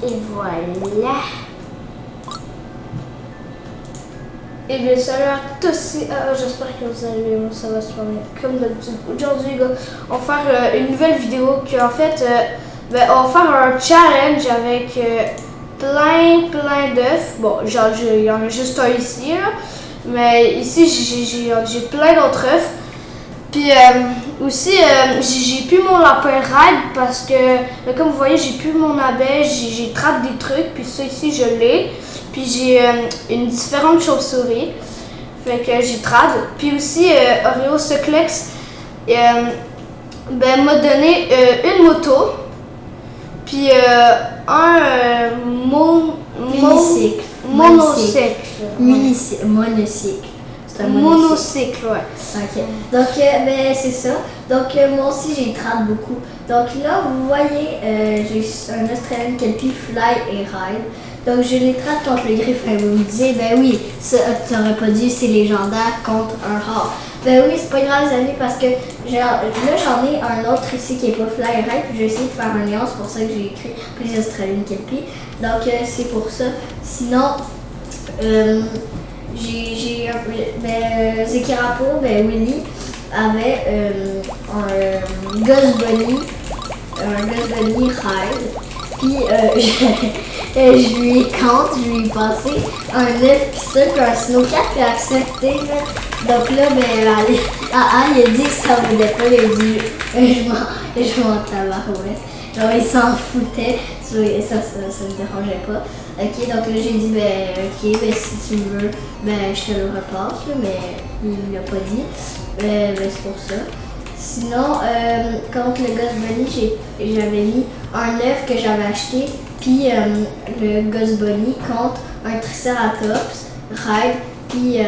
Et voilà. Et bien salut à tous, j'espère que vous allez bien, ça va super bien. Comme d'habitude, aujourd'hui les gars, on va faire une nouvelle vidéo que en fait, on va faire un challenge avec plein d'œufs. Bon, genre il y en a juste un ici, là. Mais ici j'ai plein d'autres œufs. Puis aussi, j'ai plus mon lapin raide parce que, comme vous voyez, j'ai plus mon abeille, j'ai trappe des trucs, puis ça ici je l'ai. Puis j'ai une différente chauve-souris, fait que j'ai trad. Puis aussi, Oreo Seclex m'a donné une moto, puis un monocycle. C'est un monocycle, ouais. Ok, donc c'est ça. Donc moi aussi j'ai trad beaucoup. Donc là, vous voyez, j'ai un Australian Kelpie Fly et Ride. Donc je les traite contre le griffon. Vous me disiez, ben oui, ça t'aurais pas dit c'est légendaire contre un rare. Ben oui, c'est pas grave les amis parce que là j'en ai un autre ici qui est pas Fly Ride. Puis je vais essayer de faire un lien, c'est pour ça que j'ai écrit plus Australian Kelpie. Donc c'est pour ça. Sinon, j'ai Zekirapo, Willy avait un Gus Bunny Ride. Puis je lui ai passé un œuf pis ça, puis un snowcat, puis accepté. Donc là, il a dit que ça ne voulait pas, il a dit je m'en tabarouette. Genre il s'en foutait, ça me dérangeait pas. Ok, donc là j'ai dit si tu veux, je te le repasse, là, mais il l'a pas dit. C'est pour ça. Sinon, contre le Gus Bunny, j'avais mis un œuf que j'avais acheté, puis le Gus Bunny contre un Triceratops Ride, puis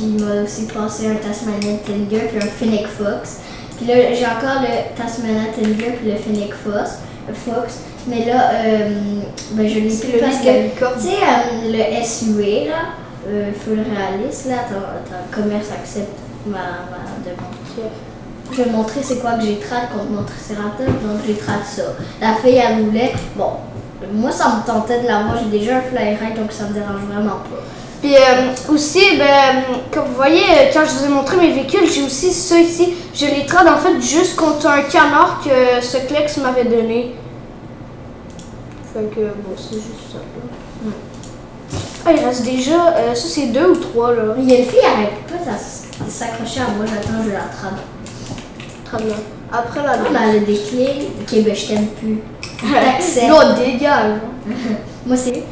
il m'a aussi passé un Tasmanian Tiger, puis un Fennec Fox. Puis là, j'ai encore le Tasmanian Tiger, puis le Fennec Fox. Mais là, je l'ai plus parce que, tu sais, le SUA, là, full réaliste, là, ton commerce accepte ma demande. Je vais montrer c'est quoi que j'ai trad contre mon Triceratops, donc j'ai trad ça. La fille, elle voulait, bon, moi ça me tentait de l'avoir, j'ai déjà un Fly Ride, donc ça me dérange vraiment pas. Puis aussi, comme vous voyez, quand je vous ai montré mes véhicules, j'ai aussi ça ici. Je les trade en fait juste contre un canard que ce Clex m'avait donné. Fait que bon, c'est juste ça. Ah, il reste déjà, ça c'est 2 ou 3 là. Il y a une fille, elle arrête pas de s'accrocher à moi, j'attends, je la trade. Très bien. Après la elle a des clés. Ok, je t'aime plus. Non, dégage. Moi c'est.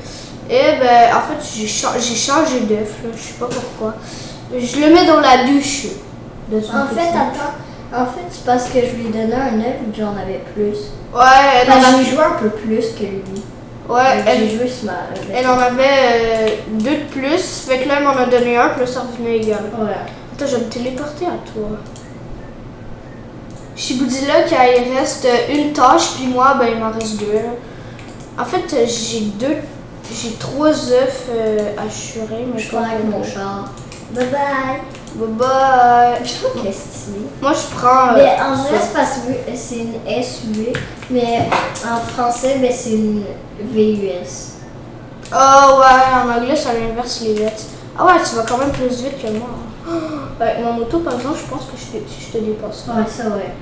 Et en fait, j'ai changé d'œuf, je sais pas pourquoi. Je le mets dans la douche. En fait, c'est parce que je lui donnais un œuf et que j'en avais plus. Ouais, j'ai joué un peu plus que lui. Ouais, elle en avait 2 de plus, fait que là, elle m'en a donné un, puis là, ça revenait égal. Ouais. Attends, je vais me téléporter à toi. Shiboudila, il reste une tâche, puis moi, il m'en reste 2. En fait, j'ai 3 œufs assurés, mais je pars avec mon char. Bye bye. Bye bye. Je trouve qu'elle est stylée. Moi, je prends. Mais en vrai, c'est parce que c'est une SUV, mais en français, c'est une VUS. Oh ouais, en anglais, ça inverse les lettres. Ah ouais, tu vas quand même plus vite que moi. Ma moto, par exemple, je pense que je te dépasse. Ouais, ça, ouais.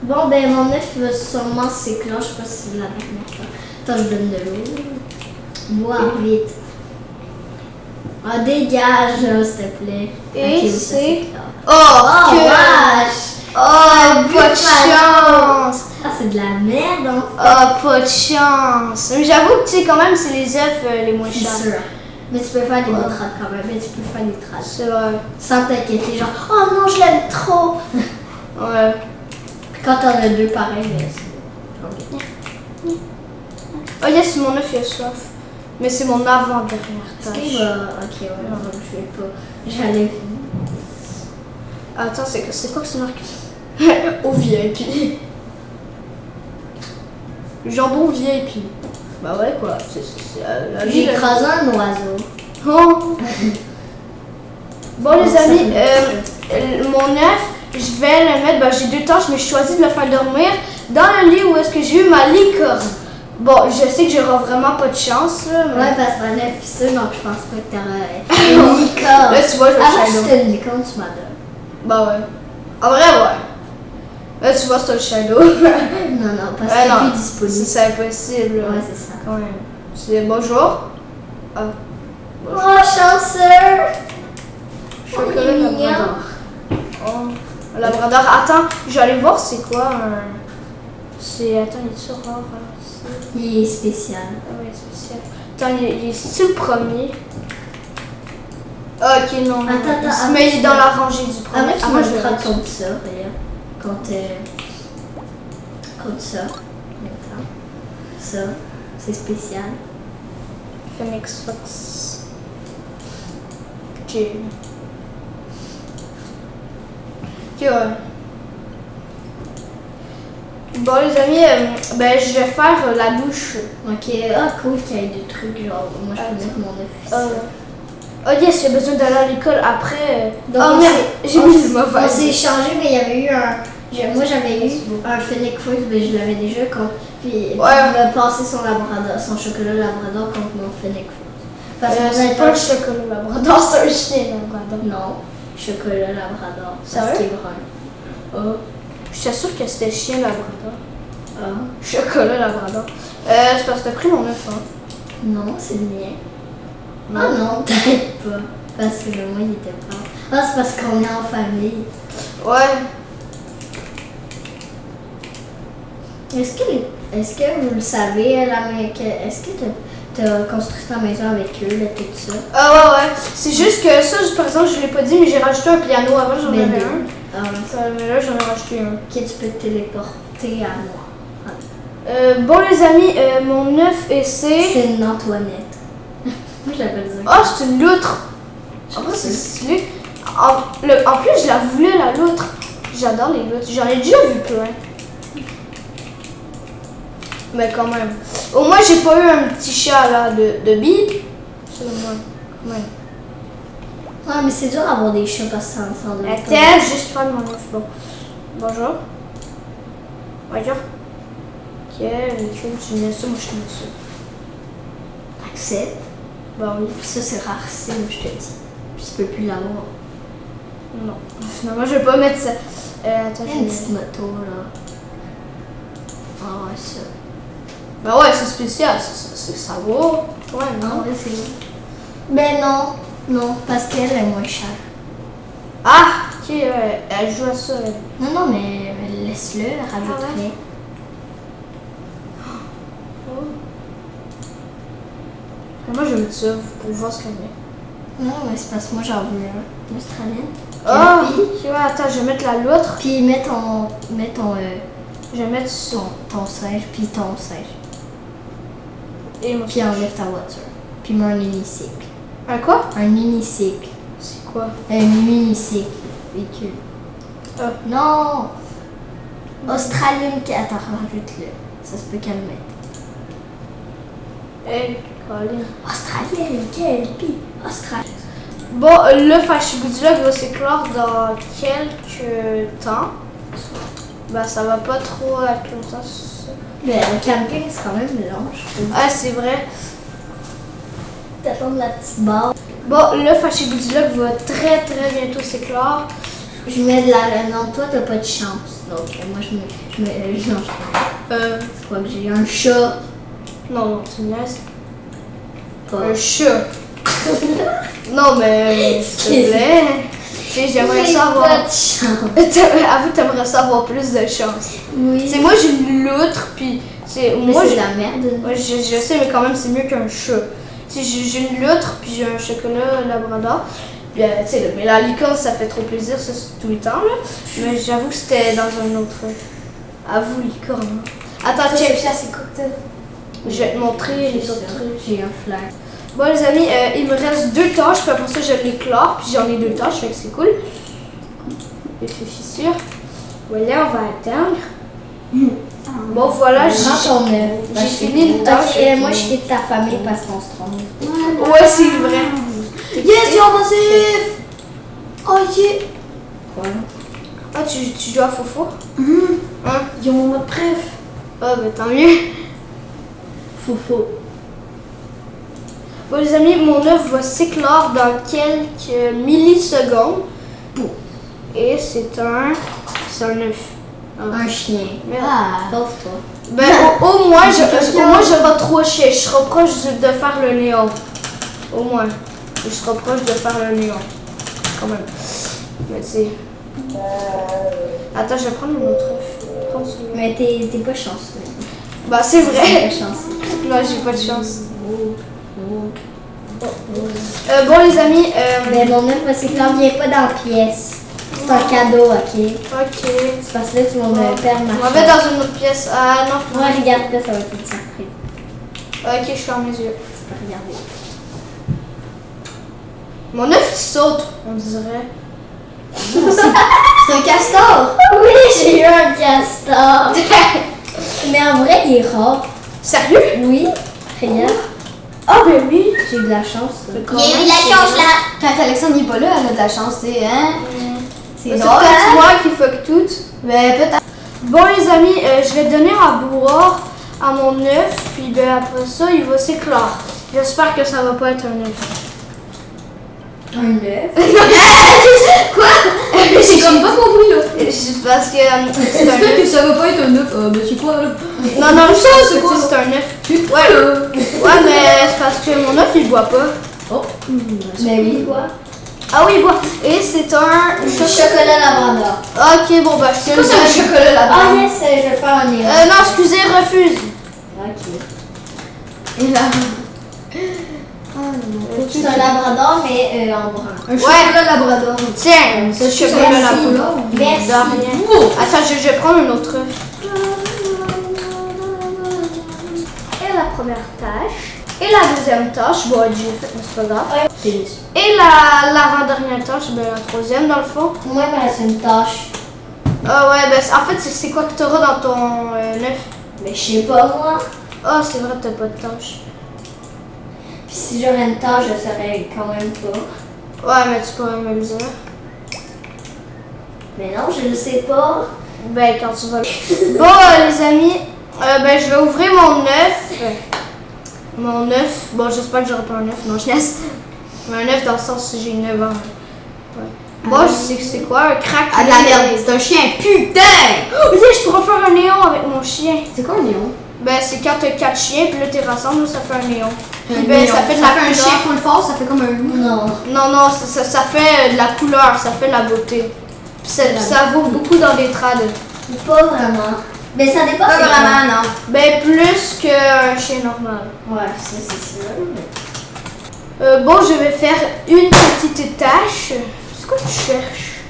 Bon, mon œuf va sûrement s'éclore. Je sais pas si c'est la dernière fois. Attends, je donne de l'eau. Bois vite. Ah, dégage, s'il te plaît. Et c'est. Oh, vache! Oh, pas de chance! Ah, c'est de la merde, hein? Oh, pas de chance! Mais j'avoue que, tu sais, quand même, c'est les œufs les moins chers. C'est sûr. Mais tu peux faire des bonnes trades quand même. Mais tu peux faire des trades. C'est vrai. Sans t'inquiéter, genre, oh non, je l'aime trop! Ouais. Puis quand t'en as 2 pareils, c'est. Oh yes, mon œuf il a soif. Mais c'est mon avant-dernière tâche. Ok, ouais, non, je vais pas. J'allais. Attends, c'est quoi que c'est marqué? Au VIP. Jambon VIP. Bah ouais, quoi. J'ai écrasé un oiseau. Oh. Bon, les amis, mon œuf, je vais le mettre. J'ai 2 tâches, mais je choisis de le faire dormir dans le lit où est-ce que j'ai eu ma licorne. Bon, je sais que j'aurai vraiment pas de chance, là. Mais... Ouais, parce qu'on a fissure, donc je pense pas que t'aurais une licorne. Là, tu vois, je vais Avant, Shadow. si t'as une licorne, tu m'en donnes. Bah ouais. En vrai, ouais. Là, tu vois, c'est un Shadow. Non, parce que c'est non, plus disponible. c'est impossible. Là. Ouais, c'est ça. Quand même. C'est bonjour. Ah. Oh, chanceux! Chocolat il est mignon. Labrador. Oh, Labrador. Attends, je vais aller voir c'est quoi un... C'est... Attends, il est sur rare? Il est spécial. Ah ouais, spécial. Attends, il est-tu le premier? Ah, ok, non. Attends, Mais il est dans la rangée du premier. Avant, tu moi, me je le vais feras contre ça, regarde. Contre ça. Attends. Ça, c'est spécial. Phoenix Fox. Ok. Ok, ouais. Bon, les amis, ben, je vais faire la douche. Ok, cool qu'il y ait des trucs, genre, moi je peux mettre mon office. Oh yes, j'ai besoin d'aller à l'école après. Donc, oh on merde, s'est- j'ai on mis s'est- le mauvais. On s'est échangé, mais il y avait eu moi j'avais eu un Phoenix Fox, mais je l'avais déjà puis il m'a passé son chocolat Labrador contre mon Phoenix Fox. Parce que C'est pas le chocolat Labrador, c'est un chien Labrador. Non, chocolat Labrador, Ça parce va? qu'il est brun. Oh. J'étais sûre que c'était chien Labrador. Ah. Chocolat Labrador. C'est parce que t'as pris mon œuf, hein. Non, c'est le mien. Ah non, peut-être pas. Parce que le mien il était pas. Ah, c'est parce qu'on est en famille. Ouais. Est-ce que vous le savez, est-ce que tu as construit ta maison avec eux, là, tout ça? Ah ouais. C'est juste que ça, par exemple, je l'ai pas dit, mais j'ai rajouté un piano. Avant, j'en Mais avais non. un. Mais là, j'en ai rajouté un. Ok, tu peux te téléporter à moi. Bon, les amis, mon œuf et c'est... C'est une Antoinette. Moi, je l'appelle ça. Oh, c'est une loutre. En vrai, c'est stylé. En plus, je la voulais, la loutre. J'adore les loutres. J'en ai déjà vu plein. Mais quand même. Au moins, j'ai pas eu un petit chat là de bip. C'est le moins. Quand même. Ouais, mais c'est dur d'avoir des chats parce que ça en donne pas. Attends, juste faire mon œuf. Bon. Bonjour. Bonjour. Ok, tu mets ça, moi je te mets ça. Accepte. Bah oui. Puis ça, c'est rarissime, je te dis. Puis tu peux plus l'avoir. Non. Finalement, je vais pas mettre ça. Attends, Il y a une petite moto, là. Ah ouais, ça. Bah ouais, c'est spécial. Ça vaut. Ouais, Non, non. ouais, c'est bon. Mais non, non, parce qu'elle est moins chère. Ah, ok, ouais. Elle joue à ça, elle. Non, non, mais laisse-le, rajoute-le. Moi, je vais mettre ça pour voir ce qu'elle met. Non, mais c'est parce que moi, j'en veux un. Australienne. Oh, ok, ouais, attends, je vais mettre la loutre. Puis mets ton Je vais mettre ça. ton singe, puis ton singe. Et mon Puis enlève ta voiture. Puis mets un unicycle. Un quoi? Un unicycle. C'est quoi? Un mini-cycle. Véhicule. Ah. Non! Australienne. Attends, rajoute-le. Ça se peut qu'elle le mette. Hey, Colin. Australienne, quelle pis? Australienne. Bon, le Fashiboudilogue va s'éclore dans quelques temps. Bah, ça va pas trop être longtemps. Mais le camping, c'est quand même long, je trouve. Ah, c'est vrai. T'attends la petite barre. Bon, le Fashiboudilogue va très bientôt s'éclore. Je mets de la... Non, toi, t'as pas de chance. Donc, moi, je mets... non, je crois que j'ai un chat. Non, tu me laisses. Pas. Un chat. Non, mais s'il te plaît. J'aimerais J'ai ça avoir. pas de chance. Avoue que t'aimerais ça avoir plus de chance. Oui. C'est moi, j'ai une loutre, puis c'est. Mais Moi, c'est de j'ai. la merde. Ouais, je sais, mais quand même, c'est mieux qu'un chat. Tu sais, j'ai une loutre, puis j'ai un chocolat Labrador. Puis, tu sais, mais la licorne, ça fait trop plaisir, ça, c'est tout le temps, là. Mais j'avoue que c'était dans un autre. Avoue, licorne. Attends, check. Ça, c'est cool. Je vais te montrer les autres trucs. J'ai un flair. Bon, les amis, il me reste 2 tâches, puis après ça, je l'éclore, puis j'en ai 2 tâches, fait que c'est cool. Les fissures. Voilà, on va atteindre. Bon, voilà, Prends ton œuf. j'ai fini une tâche. Et moi, je quitte ta famille parce qu'on se trompe. Ouais, c'est vrai. Yes, j'ai avancé! Oh, yeah! Quoi? Ah, tu joues à Fofo? Hum. Hein? Ils ont mon mode préf. Ah, bah tant mieux. Faux. Bon les amis, mon œuf va s'éclore dans quelques millisecondes. Et c'est un œuf. Un chien. Ah. Sauf toi. Ben au moins je vais 3 chiens. Je serai proche de faire le néon. Au moins. Je serai proche de faire le néon. Quand même. Mais c'est. Attends, je vais prendre un autre œuf. Prends celui-là. Mais t'es pas chanceux. Bah c'est T'es vrai. pas chanceux. Non, j'ai pas de chance. Bon les amis, Mais mon œuf va s'éclore, viens pas dans la pièce. C'est un cadeau, ok? ok. C'est parce que là, tu vas me perdre ma On chance. va mettre dans une autre pièce. Ah non. Moi, regarde là, ça va être une surprise. Ok, je ferme mes yeux. Tu peux regarder. Mon œuf qui saute, on dirait. C'est un castor! Oui, j'ai eu un castor! Mais en vrai, il est rare. Sérieux? Oui, regarde. Ah ben oui. J'ai eu de la chance. Il y a eu de la chance là. Quand Alexandre n'est pas là, elle a de la chance, c'est hein. C'est C'est peut-être drôle, hein? moi qui fuck tout. Mais peut-être. Bon les amis, je vais donner à boire à mon œuf, puis ben, après ça, il va s'éclore. J'espère que ça va pas être un œuf. Un œuf? Quoi? J'ai comme pas compris là. C'est parce que c'est un J'espère que œuf. ça va pas être un œuf. Mais c'est quoi là? Non, non, ça, c'est quoi? c'est un œuf. Ouais. Ouais, mais c'est parce que mon œuf, il boit pas. Oh. Mais oui, quoi? Ah oui, il boit. Et c'est un... Chocolat labrador. Ok, bon, bah, je te le C'est un donne. chocolat là-bas. Ah yes, je vais faire un néon. Non, excusez, refuse. Ok. Et là. C'est un labrador, mais en brun. Un chocolat labrador. Tiens, ce chocolat là. Merci. De rien. Attends, je vais prendre un autre œuf. Et la première tâche. Et la deuxième tâche. Bon, j'ai fait, mais c'est pas grave. Et l'avant-dernière tâche, ben la troisième dans le fond. Moi, il me reste une tâche. Ah ouais, ben en fait, c'est quoi que tu auras dans ton œuf? Mais je sais pas, moi. Ah, c'est vrai, t'as pas de tâche. Puis si j'aurais une tâche, je saurais quand même pas. Ouais, mais tu pourrais me le dire. Mais non, je le sais pas. Ben, quand tu vas. Bon, les amis, ben, je vais ouvrir mon œuf. Mon œuf. Bon, j'espère que j'aurai pas un œuf. Non, je laisse. Mais un œuf dans le sens si j'ai 9 ans. Ouais. Moi, je sais que c'est quoi, un crack. Ah de la merde, c'est un chien, putain! Oh, oui, je pourrais faire un néon avec mon chien. C'est quoi un néon? Ben, c'est quand t'as 4 chiens, puis là, t'es rassembles, ça fait un néon. Puis, Un ben, néon. ça fait de la un couleur. chien full force, ça fait comme un loup. Non. Non, non, ça fait de la couleur, ça fait de la beauté. Puis ça vaut beaucoup dans les trades. Pas vraiment. Mais ça dépend. Pas c'est vraiment, non. Ben, plus qu'un chien normal. quoi. Ouais, ça c'est sûr. Bon, je vais faire une petite tâche. C'est quoi que tu cherches?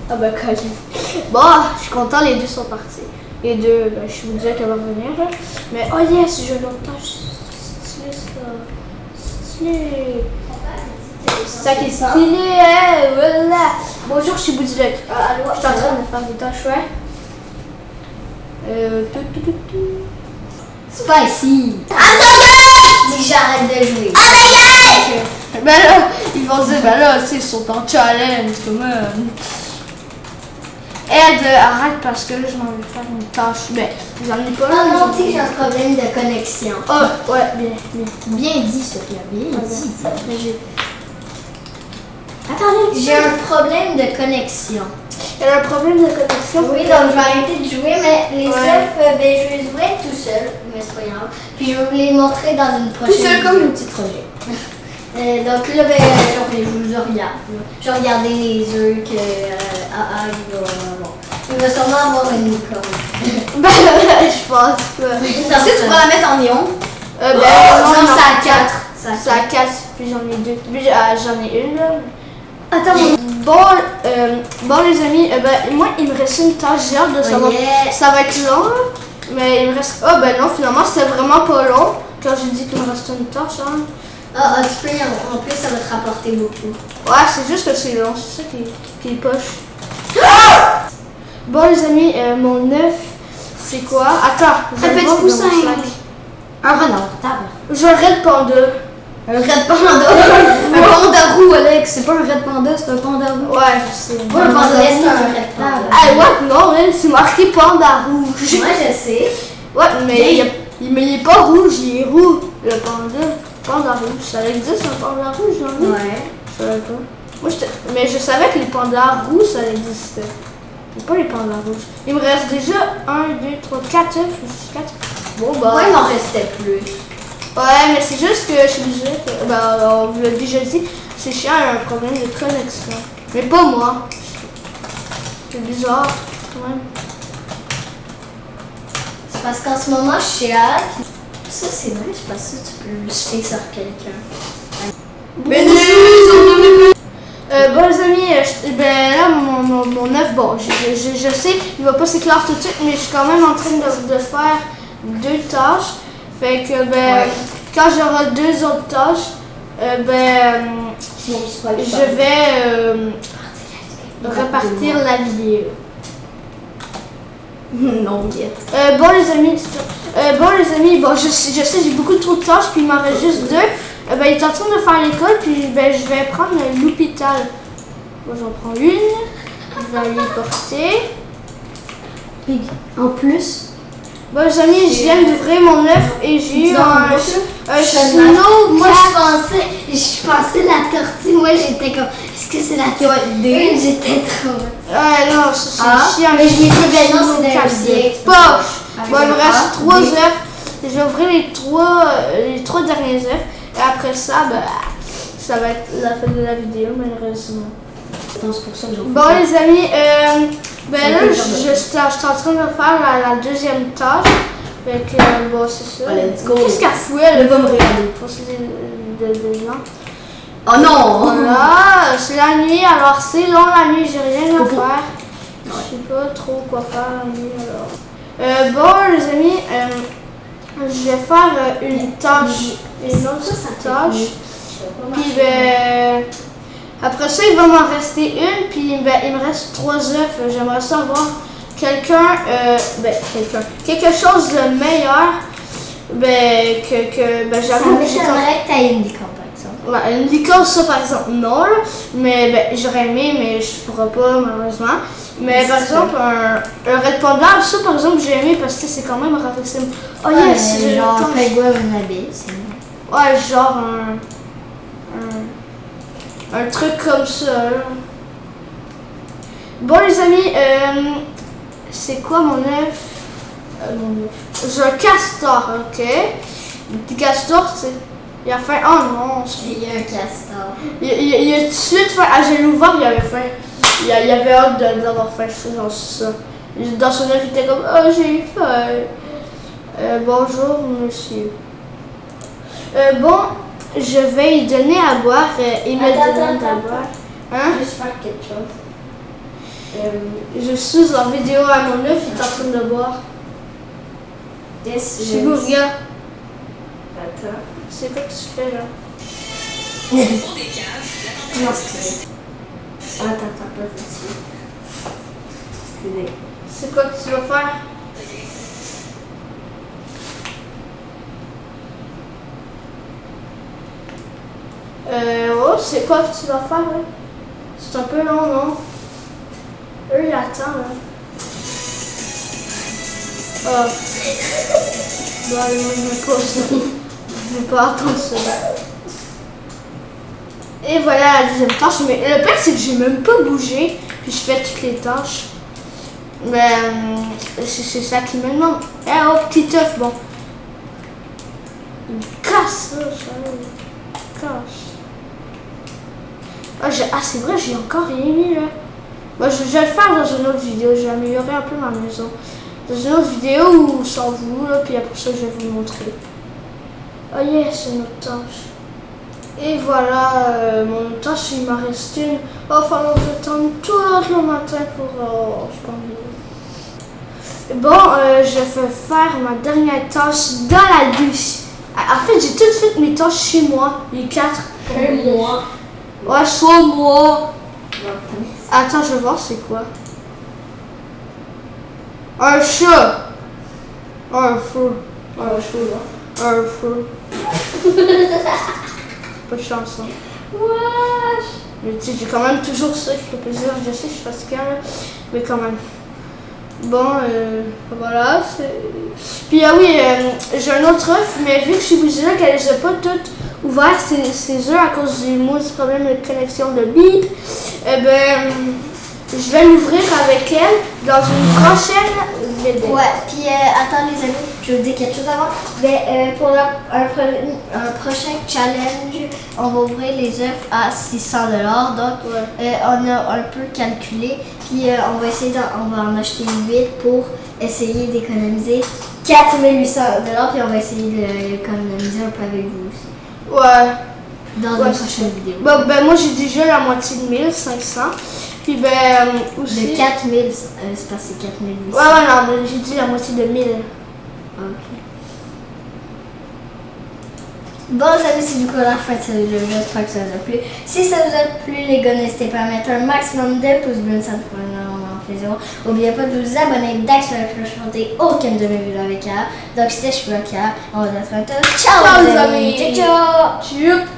Ah ben, quand bon, je suis content, les deux sont partis. Les deux, ben, je vous disais qu'elle va revenir. Là. Mais, oh yes, j'ai une autre tâche. Stylé, ça. Stylé. C'est ça qui est stylé, hein? Voilà. Bonjour, je suis Boudilek. Allô, Je suis en train de faire des tâches, ouais. Spicy. Dis que j'arrête de jouer. Ben là, ils vont se dire, ben là, tu sais, ils sont en challenge, quand même. Aide, arrête parce que là, je m'en vais faire une tâche. Ben, j'en ai pas là. Non, non, mais tu sais, j'ai un problème de connexion. Oh, ouais, bien. Bien dit, Sophia, bien dit. Mais j'ai- Attendez, j'ai un problème de connexion. Elle a un problème de connexion. Oui, donc je vais arrêter de jouer, mais les Ouais. œufs, ben, je vais les ouvrir tout seul, mais c'est pas grave. Puis je vais vous les montrer dans une prochaine Tout seul comme vidéo. une petite projet. Donc là, ben, je vous regarde. Là. Je vais regarder les œufs que il va sûrement avoir une licorne. Ben, je pense pas. Si tu vas la mettre en néon. Ben, non, non, ça a 4. Ça a 4, puis j'en ai 2. Puis j'en ai une, là. Attends, Bon, les amis, ben, moi, il me reste une tâche. J'ai hâte de savoir. Yeah. Ça va être long, là, mais il me reste. Ah, ben non, finalement, c'était vraiment pas long. Quand j'ai dit qu'il me restait une tâche, hein. Tu peux, en plus, ça va te rapporter beaucoup. Ouais, c'est juste que c'est long, c'est ça qui est poche. Bon, les amis, mon œuf, c'est quoi? Attends, je Un vais petit voir dans poussin. mon sac. Un renard, table. Je red panda. Un red panda. Un pandarou, Alex. C'est pas un red panda, c'est un pandarou. Ouais, je sais. Pas un pandarou, c'est un red rectangle. Ah, what? Non, hein, c'est marqué panda rouge. Moi, je sais. Ouais, mais il y a Mais il est pas rouge, il est roux. Le panda rouge. Ça existe un panda rouge, j'en ai? Ouais. Je savais pas. Mais je savais que les pandas roux, ça existait. Mais pas les pandas rouges. Il me reste déjà 1, 2, 3, 4 œufs. Juste 4. Bon, bah. Moi, il m'en restait plus. Ouais, mais c'est juste que je suis désolée. Bah, on vous l'a déjà dit, c'est chiant, il y a un problème de connexion. Mais pas moi. C'est bizarre, quand même. C'est parce qu'en ce moment, je suis là. Ça, c'est vrai, je pense que tu peux le jeter sur quelqu'un. Bon les amis, ben là mon œuf, bon je sais, il va pas s'éclaire tout de suite, mais je suis quand même en train de faire 2 tâches. Fait que ben quand j'aurai 2 autres tâches, je vais repartir la vidéo. Non, bien. Bon les amis, je sais j'ai beaucoup trop de tâches, puis il m'en reste juste 2. Il est en train de faire l'école, puis je vais prendre l'hôpital. Moi j'en prends une, je vais aller porter. En plus, Bon les amis, je viens d'ouvrir mon œuf et j'ai eu un snow. moi je pensais la tortue, moi j'étais comme, est-ce que c'est la tortue? J'étais trop. Ouais non, c'est chiant. Mais je me disais, ben non, c'est un poche. Bon, il me reste 3 œufs. Je vais ouvrir les 3 derniers œufs. Et après ça, ça va être la fin de la vidéo, malheureusement. C'est pour ça que bon, les amis, là, je suis en train de faire la deuxième tâche. Fait que, bon, c'est ça. Qu'est-ce qu'elle fouet, elle va me regarder. Oh non! Voilà, c'est la nuit, alors c'est long la nuit, j'ai rien à faire. Je sais pas trop quoi faire la nuit, alors. Bon, les amis, je vais faire une tâche, une autre tâche. Puis après ça, il va m'en rester une. Puis il me reste 3 œufs. J'aimerais savoir quelque chose de meilleur. J'avoue que j'aimerais que tu aies une licorne, par exemple. Ouais, une licorne, ça par exemple, non. Là. Mais j'aurais aimé, mais je pourrais pas malheureusement. Mais par exemple, un Red Panda, ça par exemple, j'ai aimé parce que c'est quand même rafraîchissant. Oh yes, genre Pegua Wannabe, c'est bon. Ouais, genre un truc comme ça. Là. Bon les amis, c'est quoi mon œuf? J'ai un castor, ok. Le petit castor, il a faim. Oh non, il y a un castor. Il a tout de suite faim. Ah, j'ai ouvert, il avait faim. Il avait hâte d'avoir faim, je sais, ça. Dans son œuf, il était comme, oh j'ai faim. Bonjour monsieur. Bon, je vais lui donner à boire. Il me donne à boire. Hein? Juste faire quelque chose. Je suis en vidéo à mon œuf, il est en train de boire. C'est vous, regarde. Attends. C'est quoi que tu fais là? Non, c'est attends, pas facile. C'est quoi que tu vas faire? Oh, c'est quoi que tu vas faire là? C'est un peu long, non? Eux, ils attendent là. Oh. Bon, allez, moi, je me pose. Je vais pas attendre ça. Et voilà la deuxième tâche. Mais le pire, c'est que j'ai même pas bougé. Puis je fais toutes les tâches. Mais c'est ça qui me demande. Eh oh, petit œuf, bon. Il me casse ça, ça. Il me casse. Ah, c'est vrai, j'ai encore rien mis là. Moi, je vais le faire dans une autre vidéo. Je vais améliorer un peu ma maison. Dans une autre vidéo où sans vous, là, puis après ça, je vais vous montrer. Oh yes, c'est une autre tâche. Et voilà, mon tâche, il m'en reste une. Oh, il va falloir que j'attende tout le matin pour... je pense. Bon, je vais faire ma dernière tâche dans la douche. En fait, j'ai tout fait mes tâches chez moi. Les 4 pour moi. Ouais, soit moi. Attends, je vais voir c'est quoi. Un chat. Un feu. Un feu. Un feu. Pas de chance, hein. Wesh. Mais tu sais, j'ai quand même toujours ça qui fait plaisir. Je sais, je suis fatiguée, mais quand même. Bon, voilà. Puis ah oui, j'ai autre œuf, mais vu que je suis bousillée, qu'elle les a pas toutes ouvertes, ces œufs, à cause du maudit problème de connexion de bip, je vais l'ouvrir avec elle dans une prochaine vidéo. Ouais, puis attends les amis, je vais vous dire quelque chose avant. Pour un prochain challenge, on va ouvrir les œufs à 600 $. Donc, on a un peu calculé. Puis on va essayer on va en acheter 8 pour essayer d'économiser 4800 $. Puis on va essayer d'économiser un peu avec vous aussi. Ouais. Dans une prochaine vidéo. Moi j'ai déjà la moitié de 1500. Puis aussi. De 4000, c'est parce que c'est 4800. Ouais, non, mais j'ai dit la moitié de 1000. Ok. Bon, les amis, c'est du coup la fin de cette vidéo. J'espère que ça vous a plu. Si ça vous a plu, les gars, n'hésitez pas à mettre un maximum de pouces bleus. Ça me ferait énormément plaisir. N'oubliez pas de vous abonner, d'activer la cloche pour ne aucune de mes vidéos avec Kara. Donc, c'était Chouba Kara. On va se retrouver. Ciao, les amis. Ciao, ciao. Ciao.